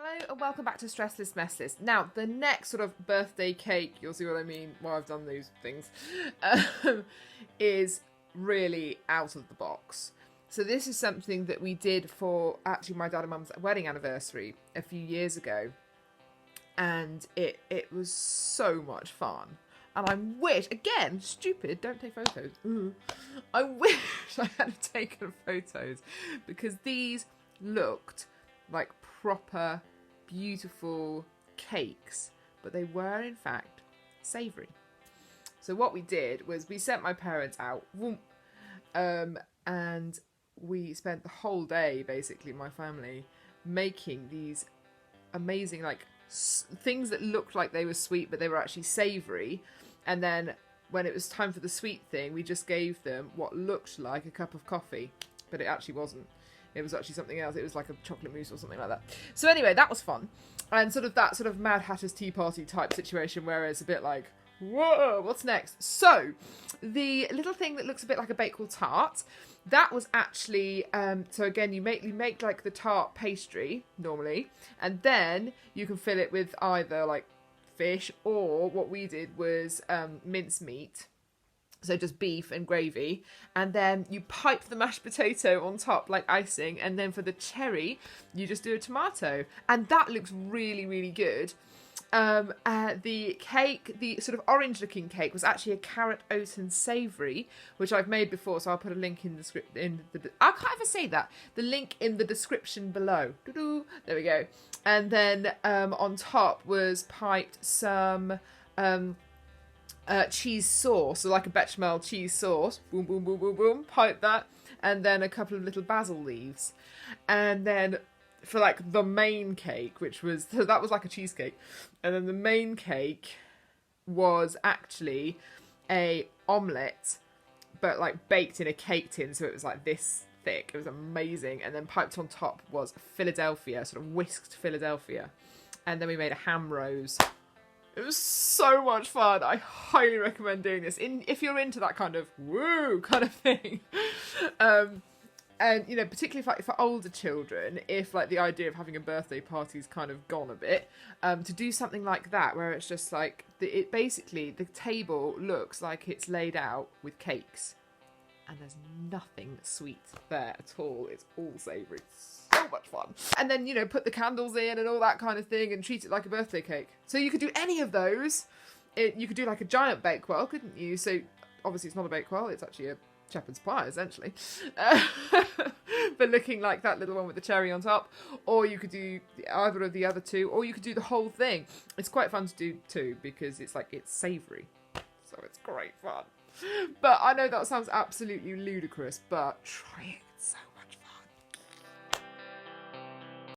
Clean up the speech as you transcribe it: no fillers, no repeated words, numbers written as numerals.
Hello and welcome back to Stressless Messless. Now, the next sort of birthday cake, you'll see what I mean while I've done these things, is really out of the box. So this is something that we did for actually my dad and mum's wedding anniversary a few years ago. And it was so much fun. And I wish, again, stupid, don't take photos. I wish I had taken photos because these looked like proper, beautiful cakes, but they were in fact savoury. So what we did was we sent my parents out, and we spent the whole day, basically, my family, making these amazing, like, things that looked like they were sweet, but they were actually savoury. And then when it was time for the sweet thing, we just gave them what looked like a cup of coffee, but it actually wasn't. It was actually something else. It was like a chocolate mousse or something like that. So anyway, that was fun. And that sort of Mad Hatter's Tea Party type situation where it's a bit like, whoa, what's next? So the little thing that looks a bit like a Bakewell tart, that was actually, so again, you make like the tart pastry normally, and then you can fill it with either like fish, or what we did was mince meat. So just beef and gravy, and then you pipe the mashed potato on top like icing, and then for the cherry you just do a tomato, and that looks really, really good. The cake, the sort of orange looking cake, was actually a carrot oat and savoury, which I've made before, so I'll put a link in the I can't ever say that, the link in the description below. Doo-doo. There we go. And then on top was piped some cheese sauce, so like a bechamel cheese sauce, boom, boom, boom, boom, boom, pipe that, and then a couple of little basil leaves. And then for like the main cake, which was, so that was like a cheesecake, and then the main cake was actually a omelette, but like baked in a cake tin, so it was like this thick. It was amazing. And then piped on top was Philadelphia, sort of whisked Philadelphia, and then we made a ham rose. It was so much fun. I highly recommend doing this if you're into that kind of woo kind of thing. And, you know, particularly for older children, if like the idea of having a birthday party's kind of gone a bit, to do something like that where it's just like, basically the table looks like it's laid out with cakes and there's nothing sweet there at all. It's all savoury. So much fun. And then, you know, put the candles in and all that kind of thing and treat it like a birthday cake. So you could do any of those. You could do like a giant Bakewell, couldn't you? So obviously it's not a Bakewell, it's actually a shepherd's pie, essentially. But looking like that little one with the cherry on top. Or you could do either of the other two, or you could do the whole thing. It's quite fun to do too, because it's like, it's savoury. So it's great fun. But I know that sounds absolutely ludicrous, but try it. It's so